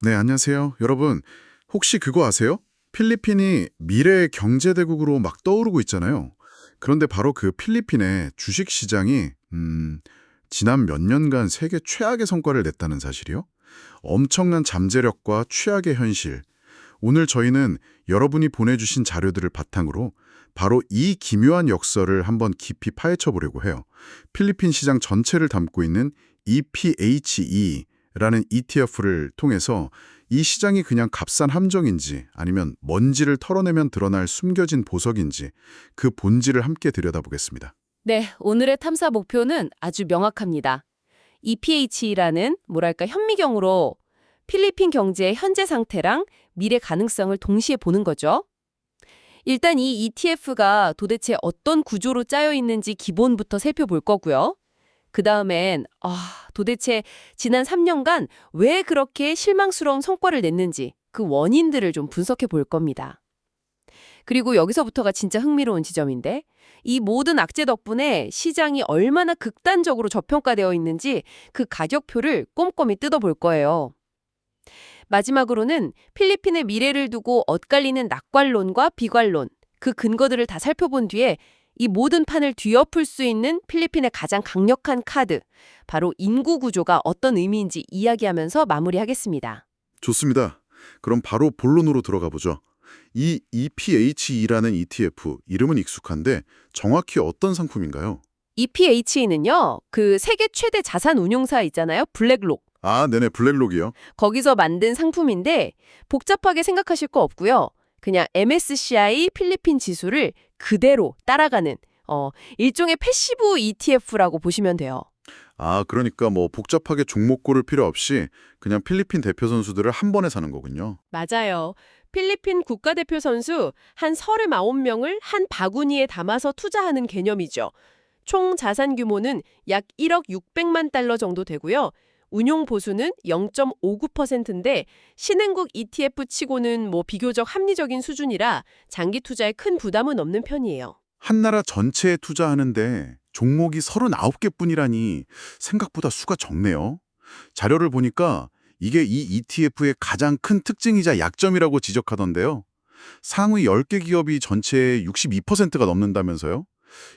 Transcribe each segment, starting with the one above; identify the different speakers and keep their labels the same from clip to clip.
Speaker 1: 네, 안녕하세요. 여러분, 혹시 그거 아세요? 필리핀이 미래의 경제대국으로 막 떠오르고 있잖아요. 그런데 바로 그 필리핀의 주식 시장이 지난 몇 년간 세계 최악의 성과를 냈다는 사실이요. 엄청난 잠재력과 최악의 현실. 오늘 저희는 여러분이 보내주신 자료들을 바탕으로 바로 이 기묘한 역설을 한번 깊이 파헤쳐 보려고 해요. 필리핀 시장 전체를 담고 있는 EPHE라는 ETF를 통해서 이 시장이 그냥 값싼 함정인지 아니면 먼지를 털어내면 드러날 숨겨진 보석인지 그 본질을 함께 들여다보겠습니다.
Speaker 2: 네, 오늘의 탐사 목표는 아주 명확합니다. EPH라는 뭐랄까 현미경으로 필리핀 경제의 현재 상태랑 미래 가능성을 동시에 보는 거죠. 일단 이 ETF가 도대체 어떤 구조로 짜여 있는지 기본부터 살펴볼 거고요. 그 다음엔 도대체 지난 3년간 왜 그렇게 실망스러운 성과를 냈는지 그 원인들을 좀 분석해 볼 겁니다. 그리고 여기서부터가 진짜 흥미로운 지점인데 이 모든 악재 덕분에 시장이 얼마나 극단적으로 저평가되어 있는지 그 가격표를 꼼꼼히 뜯어볼 거예요. 마지막으로는 필리핀의 미래를 두고 엇갈리는 낙관론과 비관론, 그 근거들을 다 살펴본 뒤에 이 모든 판을 뒤엎을 수 있는 필리핀의 가장 강력한 카드, 바로 인구 구조가 어떤 의미인지 이야기하면서 마무리하겠습니다.
Speaker 1: 좋습니다. 그럼 바로 본론으로 들어가 보죠. 이 EPHE라는 ETF, 이름은 익숙한데 정확히 어떤 상품인가요?
Speaker 2: EPH는요, 그 세계 최대 자산 운용사 있잖아요. 블랙록.
Speaker 1: 아, 네네, 블랙록이요.
Speaker 2: 거기서 만든 상품인데 복잡하게 생각하실 거 없고요. 그냥 MSCI 필리핀 지수를 그대로 따라가는 일종의 패시브 ETF라고 보시면 돼요.
Speaker 1: 아, 그러니까 뭐 복잡하게 종목 고를 필요 없이 그냥 필리핀 대표 선수들을 한 번에 사는 거군요.
Speaker 2: 맞아요. 필리핀 국가대표 선수 한 39명을 한 바구니에 담아서 투자하는 개념이죠. 총 자산 규모는 약 1억 600만 달러 정도 되고요. 운용 보수는 0.59%인데 신흥국 ETF 치고는 비교적 합리적인 수준이라 장기 투자에 큰 부담은 없는 편이에요.
Speaker 1: 한 나라 전체에 투자하는데 종목이 39개뿐이라니 생각보다 수가 적네요. 자료를 보니까 이게 이 ETF의 가장 큰 특징이자 약점이라고 지적하던데요. 상위 10개 기업이 전체의 62%가 넘는다면서요?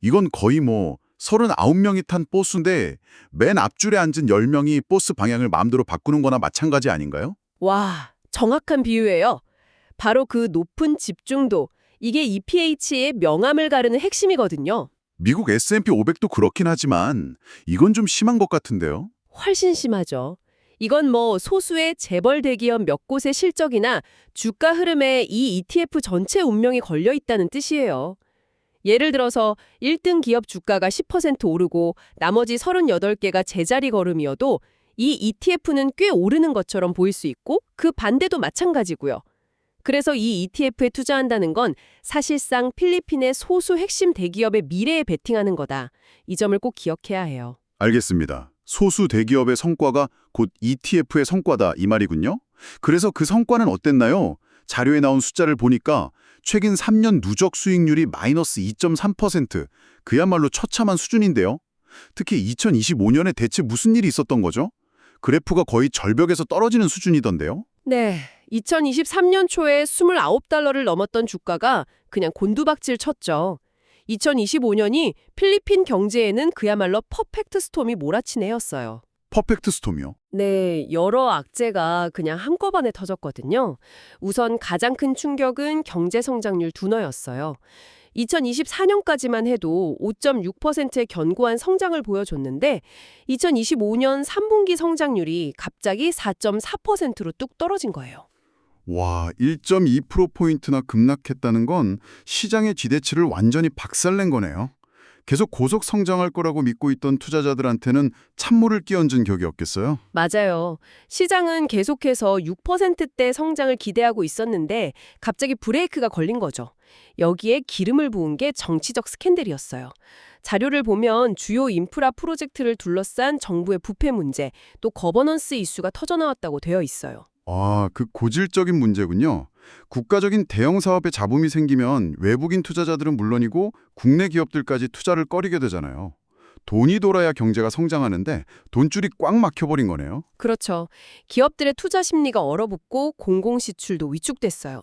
Speaker 1: 이건 거의 뭐 39명이 탄 버스인데 맨 앞줄에 앉은 10명이 버스 방향을 마음대로 바꾸는 거나 마찬가지 아닌가요?
Speaker 2: 와, 정확한 비유예요. 바로 그 높은 집중도, 이게 EPH의 명암을 가르는 핵심이거든요.
Speaker 1: 미국 S&P 500도 그렇긴 하지만 이건 좀 심한 것 같은데요.
Speaker 2: 훨씬 심하죠. 이건 소수의 재벌 대기업 몇 곳의 실적이나 주가 흐름에 이 ETF 전체 운명이 걸려 있다는 뜻이에요. 예를 들어서 1등 기업 주가가 10% 오르고 나머지 38개가 제자리 걸음이어도 이 ETF는 꽤 오르는 것처럼 보일 수 있고 그 반대도 마찬가지고요. 그래서 이 ETF에 투자한다는 건 사실상 필리핀의 소수 핵심 대기업의 미래에 베팅하는 거다. 이 점을 꼭 기억해야 해요.
Speaker 1: 알겠습니다. 소수 대기업의 성과가 곧 ETF의 성과다 이 말이군요. 그래서 그 성과는 어땠나요? 자료에 나온 숫자를 보니까 최근 3년 누적 수익률이 마이너스 2.3%, 그야말로 처참한 수준인데요. 특히 2025년에 대체 무슨 일이 있었던 거죠? 그래프가 거의 절벽에서 떨어지는 수준이던데요.
Speaker 2: 네, 2023년 초에 29달러를 넘었던 주가가 그냥 곤두박질 쳤죠. 2025년이 필리핀 경제에는 그야말로 퍼펙트 스톰이 몰아친 해였어요.
Speaker 1: 퍼펙트 스톰이요.
Speaker 2: 네, 여러 악재가 그냥 한꺼번에 터졌거든요. 우선 가장 큰 충격은 경제 성장률 둔화였어요. 2024년까지만 해도 5.6%의 견고한 성장을 보여줬는데 2025년 3분기 성장률이 갑자기 4.4%로 뚝 떨어진 거예요.
Speaker 1: 와, 1.2%포인트나 급락했다는 건 시장의 기대치를 완전히 박살낸 거네요. 계속 고속 성장할 거라고 믿고 있던 투자자들한테는 찬물을 끼얹은 격이었겠어요?
Speaker 2: 맞아요. 시장은 계속해서 6%대 성장을 기대하고 있었는데 갑자기 브레이크가 걸린 거죠. 여기에 기름을 부은 게 정치적 스캔들이었어요. 자료를 보면 주요 인프라 프로젝트를 둘러싼 정부의 부패 문제, 또 거버넌스 이슈가 터져나왔다고 되어 있어요.
Speaker 1: 아, 그 고질적인 문제군요. 국가적인 대형 사업에 잡음이 생기면 외국인 투자자들은 물론이고 국내 기업들까지 투자를 꺼리게 되잖아요. 돈이 돌아야 경제가 성장하는데 돈줄이 꽉 막혀버린 거네요.
Speaker 2: 그렇죠. 기업들의 투자 심리가 얼어붙고 공공시출도 위축됐어요.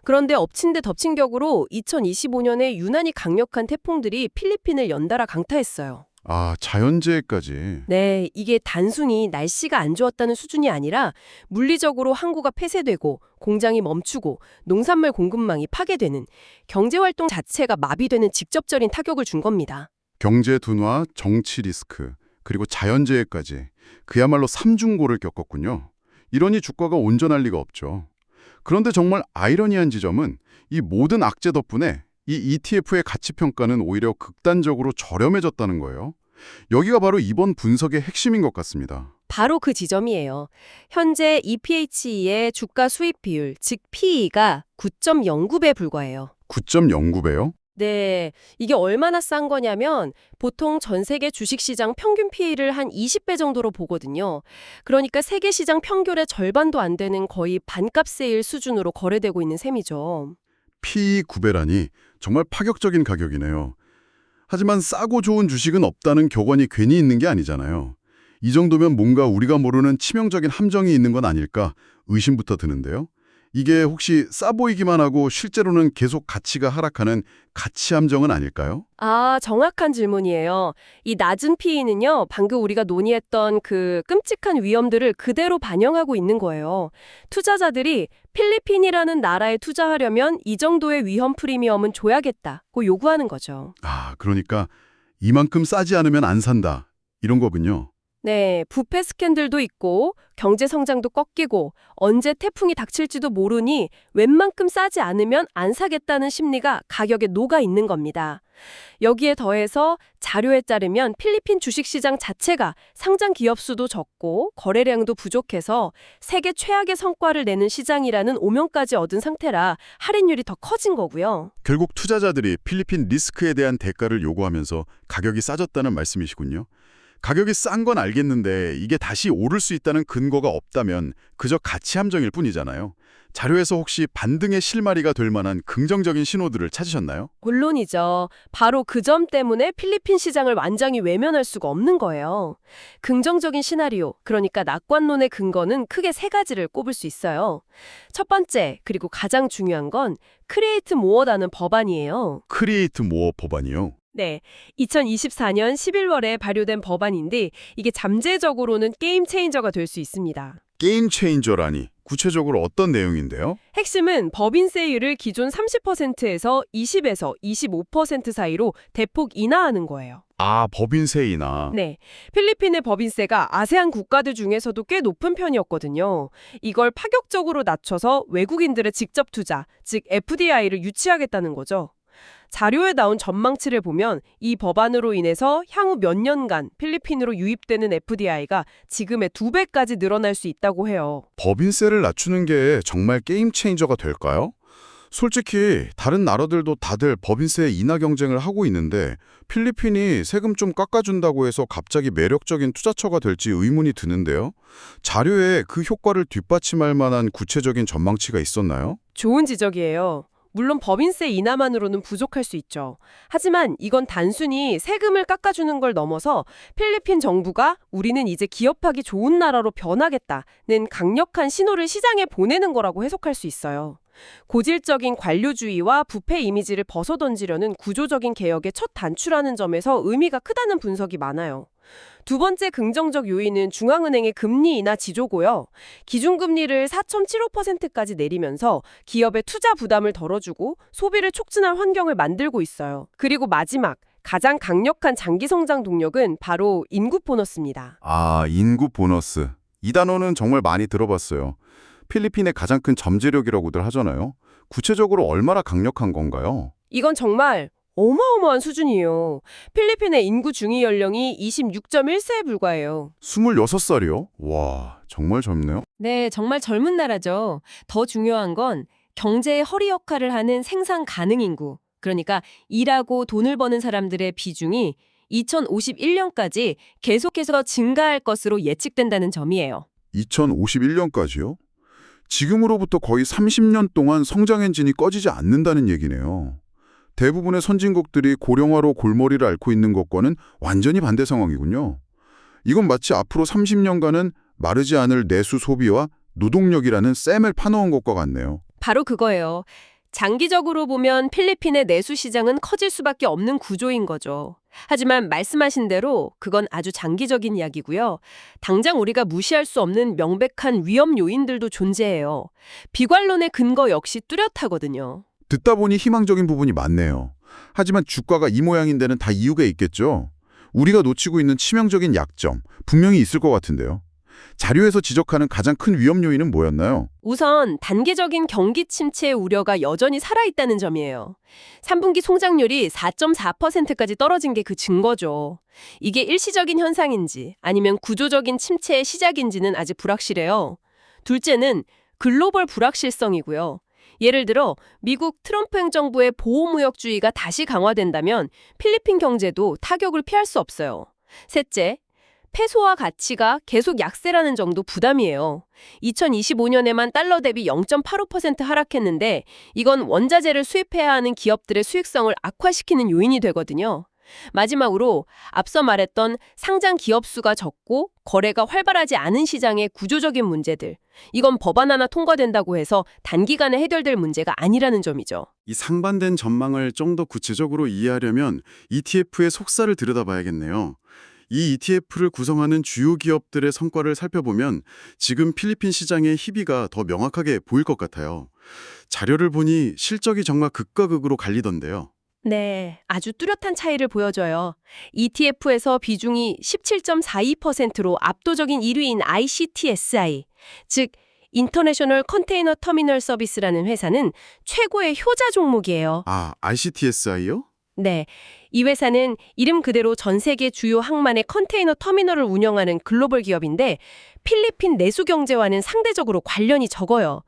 Speaker 2: 그런데 엎친 데 덮친 격으로 2025년에 유난히 강력한 태풍들이 필리핀을 연달아 강타했어요.
Speaker 1: 아, 자연재해까지.
Speaker 2: 네, 이게 단순히 날씨가 안 좋았다는 수준이 아니라 물리적으로 항구가 폐쇄되고 공장이 멈추고 농산물 공급망이 파괴되는 경제활동 자체가 마비되는 직접적인 타격을 준 겁니다.
Speaker 1: 경제 둔화, 정치 리스크, 그리고 자연재해까지 그야말로 삼중고를 겪었군요. 이러니 주가가 온전할 리가 없죠. 그런데 정말 아이러니한 지점은 이 모든 악재 덕분에 이 ETF의 가치 평가는 오히려 극단적으로 저렴해졌다는 거예요. 여기가 바로 이번 분석의 핵심인 것 같습니다.
Speaker 2: 바로 그 지점이에요. 현재 EPHE의 주가 수익 비율, 즉 PE가 9.09배 불과해요.
Speaker 1: 9.09배요?
Speaker 2: 네, 이게 얼마나 싼 거냐면 보통 전 세계 주식시장 평균 PE를 한 20배 정도로 보거든요. 그러니까 세계 시장 평균의 절반도 안 되는 거의 반값세일 수준으로 거래되고 있는 셈이죠.
Speaker 1: PE 9배라니 정말 파격적인 가격이네요. 하지만 싸고 좋은 주식은 없다는 격언이 괜히 있는 게 아니잖아요. 이 정도면 뭔가 우리가 모르는 치명적인 함정이 있는 건 아닐까 의심부터 드는데요. 이게 혹시 싸 보이기만 하고 실제로는 계속 가치가 하락하는 가치 함정은 아닐까요?
Speaker 2: 아, 정확한 질문이에요. 이 낮은 PE는요, 방금 우리가 논의했던 그 끔찍한 위험들을 그대로 반영하고 있는 거예요. 투자자들이 필리핀이라는 나라에 투자하려면 이 정도의 위험 프리미엄은 줘야겠다고 요구하는 거죠.
Speaker 1: 아, 그러니까 이만큼 싸지 않으면 안 산다. 이런 거군요.
Speaker 2: 네, 부패 스캔들도 있고 경제 성장도 꺾이고 언제 태풍이 닥칠지도 모르니 웬만큼 싸지 않으면 안 사겠다는 심리가 가격에 녹아 있는 겁니다. 여기에 더해서 자료에 따르면 필리핀 주식시장 자체가 상장 기업 수도 적고 거래량도 부족해서 세계 최악의 성과를 내는 시장이라는 오명까지 얻은 상태라 할인율이 더 커진 거고요.
Speaker 1: 결국 투자자들이 필리핀 리스크에 대한 대가를 요구하면서 가격이 싸졌다는 말씀이시군요. 가격이 싼 건 알겠는데 이게 다시 오를 수 있다는 근거가 없다면 그저 가치 함정일 뿐이잖아요. 자료에서 혹시 반등의 실마리가 될 만한 긍정적인 신호들을 찾으셨나요?
Speaker 2: 물론이죠. 바로 그 점 때문에 필리핀 시장을 완전히 외면할 수가 없는 거예요. 긍정적인 시나리오, 그러니까 낙관론의 근거는 크게 세 가지를 꼽을 수 있어요. 첫 번째, 그리고 가장 중요한 건 크리에이트 모어라는 법안이에요.
Speaker 1: 크리에이트 모어 법안이요.
Speaker 2: 네, 2024년 11월에 발효된 법안인데 이게 잠재적으로는 게임 체인저가 될 수 있습니다.
Speaker 1: 게임 체인저라니 구체적으로 어떤 내용인데요?
Speaker 2: 핵심은 법인세율을 기존 30%에서 20에서 25% 사이로 대폭 인하하는 거예요.
Speaker 1: 아, 법인세 인하.
Speaker 2: 네, 필리핀의 법인세가 아세안 국가들 중에서도 꽤 높은 편이었거든요. 이걸 파격적으로 낮춰서 외국인들의 직접 투자, 즉 FDI를 유치하겠다는 거죠. 자료에 나온 전망치를 보면 이 법안으로 인해서 향후 몇 년간 필리핀으로 유입되는 FDI가 지금의 2배까지 늘어날 수 있다고 해요.
Speaker 1: 법인세를 낮추는 게 정말 게임 체인저가 될까요? 솔직히 다른 나라들도 다들 법인세 인하 경쟁을 하고 있는데 필리핀이 세금 좀 깎아준다고 해서 갑자기 매력적인 투자처가 될지 의문이 드는데요. 자료에 그 효과를 뒷받침할 만한 구체적인 전망치가 있었나요?
Speaker 2: 좋은 지적이에요. 물론 법인세 인하만으로는 부족할 수 있죠. 하지만 이건 단순히 세금을 깎아주는 걸 넘어서 필리핀 정부가 우리는 이제 기업하기 좋은 나라로 변하겠다는 강력한 신호를 시장에 보내는 거라고 해석할 수 있어요. 고질적인 관료주의와 부패 이미지를 벗어던지려는 구조적인 개혁의 첫 단추라는 점에서 의미가 크다는 분석이 많아요. 두 번째 긍정적 요인은 중앙은행의 금리 인하 지조고요. 기준금리를 4.75%까지 내리면서 기업의 투자 부담을 덜어주고 소비를 촉진할 환경을 만들고 있어요. 그리고 마지막, 가장 강력한 장기 성장 동력은 바로 인구 보너스입니다.
Speaker 1: 아, 인구 보너스. 이 단어는 정말 많이 들어봤어요. 필리핀의 가장 큰 잠재력이라고들 하잖아요. 구체적으로 얼마나 강력한 건가요?
Speaker 2: 이건 정말 어마어마한 수준이에요. 필리핀의 인구 중위 연령이 26.1세에 불과해요.
Speaker 1: 26살이요? 와, 정말 젊네요.
Speaker 2: 네, 정말 젊은 나라죠. 더 중요한 건 경제의 허리 역할을 하는 생산 가능 인구, 그러니까 일하고 돈을 버는 사람들의 비중이 2051년까지 계속해서 증가할 것으로 예측된다는 점이에요.
Speaker 1: 2051년까지요? 지금으로부터 거의 30년 동안 성장 엔진이 꺼지지 않는다는 얘기네요.
Speaker 3: 대부분의 선진국들이 고령화로 골머리를 앓고 있는 것과는 완전히 반대 상황이군요. 이건 마치 앞으로 30년간은 마르지 않을 내수 소비와 노동력이라는 셈을 파놓은 것과 같네요.
Speaker 2: 바로 그거예요. 장기적으로 보면 필리핀의 내수 시장은 커질 수밖에 없는 구조인 거죠. 하지만 말씀하신 대로 그건 아주 장기적인 이야기고요. 당장 우리가 무시할 수 없는 명백한 위험 요인들도 존재해요. 비관론의 근거 역시 뚜렷하거든요.
Speaker 3: 듣다 보니 희망적인 부분이 많네요. 하지만 주가가 이 모양인 데는 다 이유가 있겠죠. 우리가 놓치고 있는 치명적인 약점 분명히 있을 것 같은데요. 자료에서 지적하는 가장 큰 위험 요인은 뭐였나요?
Speaker 2: 우선 단기적인 경기 침체의 우려가 여전히 살아있다는 점이에요. 3분기 성장률이 4.4%까지 떨어진 게 그 증거죠. 이게 일시적인 현상인지 아니면 구조적인 침체의 시작인지는 아직 불확실해요. 둘째는 글로벌 불확실성이고요. 예를 들어 미국 트럼프 행정부의 보호무역주의가 다시 강화된다면 필리핀 경제도 타격을 피할 수 없어요. 셋째, 페소화 가치가 계속 약세라는 정도 부담이에요. 2025년에만 달러 대비 0.85% 하락했는데 이건 원자재를 수입해야 하는 기업들의 수익성을 악화시키는 요인이 되거든요. 마지막으로 앞서 말했던 상장 기업 수가 적고 거래가 활발하지 않은 시장의 구조적인 문제들. 이건 법안 하나 통과된다고 해서 단기간에 해결될 문제가 아니라는 점이죠.
Speaker 1: 이 상반된 전망을 좀 더 구체적으로 이해하려면 ETF의 속사를 들여다봐야겠네요. 이 ETF를 구성하는 주요 기업들의 성과를 살펴보면 지금 필리핀 시장의 희비가 더 명확하게 보일 것 같아요. 자료를 보니 실적이 정말 극과 극으로 갈리던데요.
Speaker 2: 네, 아주 뚜렷한 차이를 보여줘요. ETF에서 비중이 17.42%로 압도적인 1위인 ICTSI, 즉 인터내셔널 컨테이너 터미널 서비스라는 회사는 최고의 효자 종목이에요.
Speaker 1: 아, ICTSI요?
Speaker 2: 네, 이 회사는 이름 그대로 전 세계 주요 항만의 컨테이너 터미널을 운영하는 글로벌 기업인데 필리핀 내수 경제와는 상대적으로 관련이 적어요.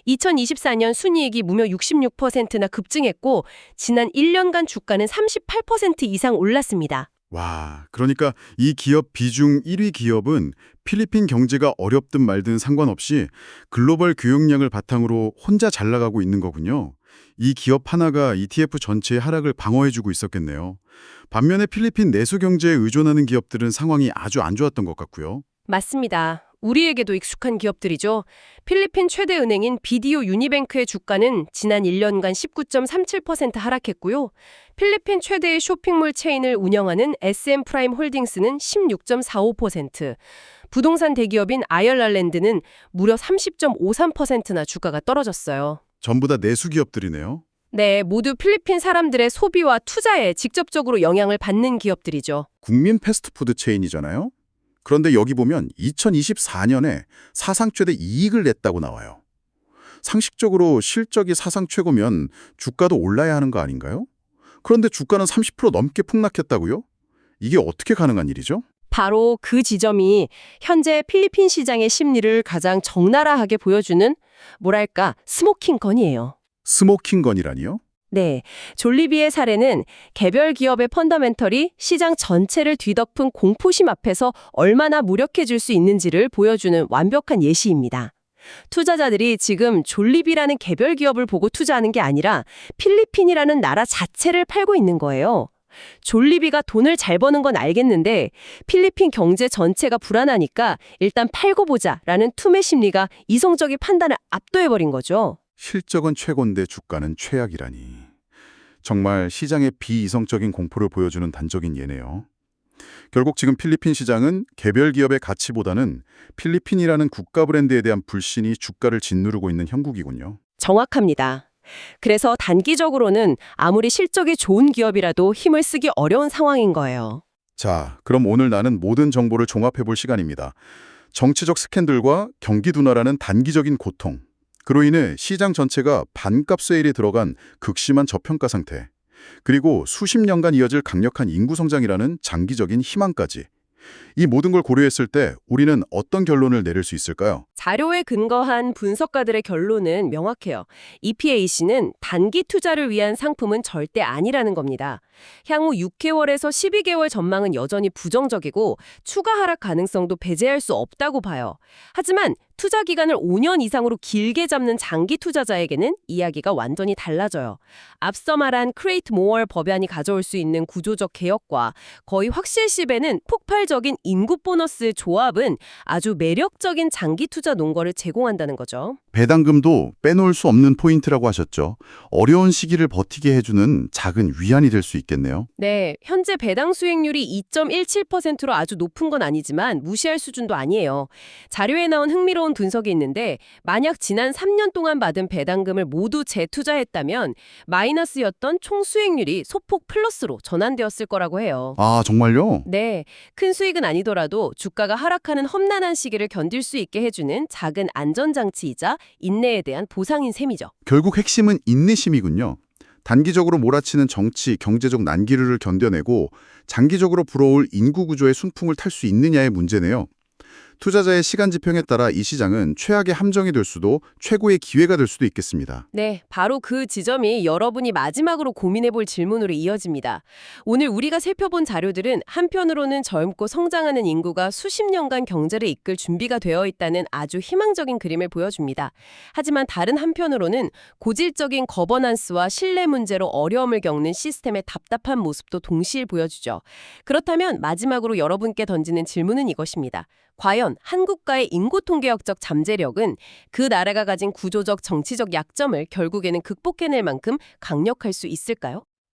Speaker 2: 2024년 순이익이 무려 66%나 급증했고 지난 1년간 주가는 38% 이상 올랐습니다.
Speaker 1: 와, 그러니까 이 기업 비중 1위 기업은 필리핀 경제가 어렵든 말든 상관없이 글로벌 교역량을 바탕으로 혼자 잘 나가고 있는 거군요. 이 기업 하나가 ETF 전체의 하락을 방어해주고 있었겠네요. 반면에 필리핀 내수 경제에 의존하는 기업들은 상황이 아주 안 좋았던 것 같고요.
Speaker 2: 맞습니다. 우리에게도 익숙한 기업들이죠. 필리핀 최대 은행인 BDO 유니뱅크의 주가는 지난 1년간 19.37% 하락했고요. 필리핀 최대의 쇼핑몰 체인을 운영하는 SM 프라임 홀딩스는 16.45%, 부동산 대기업인 아이얼랄랜드는 무려 30.53%나 주가가 떨어졌어요.
Speaker 1: 전부 다 내수 기업들이네요.
Speaker 2: 네, 모두 필리핀 사람들의 소비와 투자에 직접적으로 영향을 받는 기업들이죠.
Speaker 3: 국민 패스트푸드 체인이잖아요. 그런데 여기 보면 2024년에 사상 최대 이익을 냈다고 나와요. 상식적으로 실적이 사상 최고면 주가도 올라야 하는 거 아닌가요? 그런데 주가는 30% 넘게 폭락했다고요? 이게 어떻게 가능한 일이죠?
Speaker 2: 바로 그 지점이 현재 필리핀 시장의 심리를 가장 적나라하게 보여주는 뭐랄까 스모킹건이에요.
Speaker 3: 스모킹건이라니요?
Speaker 2: 네, 졸리비의 사례는 개별 기업의 펀더멘털이 시장 전체를 뒤덮은 공포심 앞에서 얼마나 무력해질 수 있는지를 보여주는 완벽한 예시입니다. 투자자들이 지금 졸리비라는 개별 기업을 보고 투자하는 게 아니라 필리핀이라는 나라 자체를 팔고 있는 거예요. 졸리비가 돈을 잘 버는 건 알겠는데 필리핀 경제 전체가 불안하니까 일단 팔고 보자라는 투매 심리가 이성적인 판단을 압도해버린 거죠.
Speaker 3: 실적은 최고인데 주가는 최악이라니. 정말 시장의 비이성적인 공포를 보여주는 단적인 예네요. 결국 지금 필리핀 시장은 개별 기업의 가치보다는 필리핀이라는 국가 브랜드에 대한 불신이 주가를 짓누르고 있는 형국이군요.
Speaker 2: 정확합니다. 그래서 단기적으로는 아무리 실적이 좋은 기업이라도 힘을 쓰기 어려운 상황인 거예요.
Speaker 3: 자, 그럼 오늘 나는 모든 정보를 종합해볼 시간입니다. 정치적 스캔들과 경기 둔화라는 단기적인 고통, 그로 인해 시장 전체가 반값 세일에 들어간 극심한 저평가 상태, 그리고 수십 년간 이어질 강력한 인구 성장이라는 장기적인 희망까지. 이 모든 걸 고려했을 때 우리는 어떤 결론을 내릴 수 있을까요?
Speaker 2: 자료에 근거한 분석가들의 결론은 명확해요. EPAC는 단기 투자를 위한 상품은 절대 아니라는 겁니다. 향후 6개월에서 12개월 전망은 여전히 부정적이고 추가 하락 가능성도 배제할 수 없다고 봐요. 하지만 투자 기간을 5년 이상으로 길게 잡는 장기 투자자에게는 이야기가 완전히 달라져요. 앞서 말한 크레이트 모어 법안이 가져올 수 있는 구조적 개혁과 거의 확실시배는 폭발적인 인구 보너스 조합은 아주 매력적인 장기 투자 논거를 제공한다는 거죠.
Speaker 3: 배당금도 빼놓을 수 없는 포인트라고 하셨죠. 어려운 시기를 버티게 해주는 작은 위안이 될 수 있겠네요.
Speaker 2: 네, 현재 배당 수익률이 2.17%로 아주 높은 건 아니지만 무시할 수준도 아니에요. 자료에 나온 흥미로운 분석이 있는데 만약 지난 3년 동안 받은 배당금을 모두 재투자했다면 마이너스였던 총 수익률이 소폭 플러스로 전환되었을 거라고 해요.
Speaker 3: 아, 정말요?
Speaker 2: 네, 큰 수익은 아니더라도 주가가 하락하는 험난한 시기를 견딜 수 있게 해주는 작은 안전장치이자 인내에 대한 보상인 셈이죠.
Speaker 3: 결국 핵심은 인내심이군요. 단기적으로 몰아치는 정치, 경제적 난기류를 견뎌내고 장기적으로 불어올 인구 구조의 순풍을 탈 수 있느냐의 문제네요. 투자자의 시간 지평에 따라 이 시장은 최악의 함정이 될 수도 최고의 기회가 될 수도 있겠습니다.
Speaker 2: 네, 바로 그 지점이 여러분이 마지막으로 고민해볼 질문으로 이어집니다. 오늘 우리가 살펴본 자료들은 한편으로는 젊고 성장하는 인구가 수십 년간 경제를 이끌 준비가 되어 있다는 아주 희망적인 그림을 보여줍니다. 하지만 다른 한편으로는 고질적인 거버넌스와 신뢰 문제로 어려움을 겪는 시스템의 답답한 모습도 동시에 보여주죠. 그렇다면 마지막으로 여러분께 던지는 질문은 이것입니다. 과연 한국과의 인구통계학적 잠재력은 그 나라가 가진 구조적 정치적 약점을 결국에는 극복해낼 만큼 강력할 수 있을까요?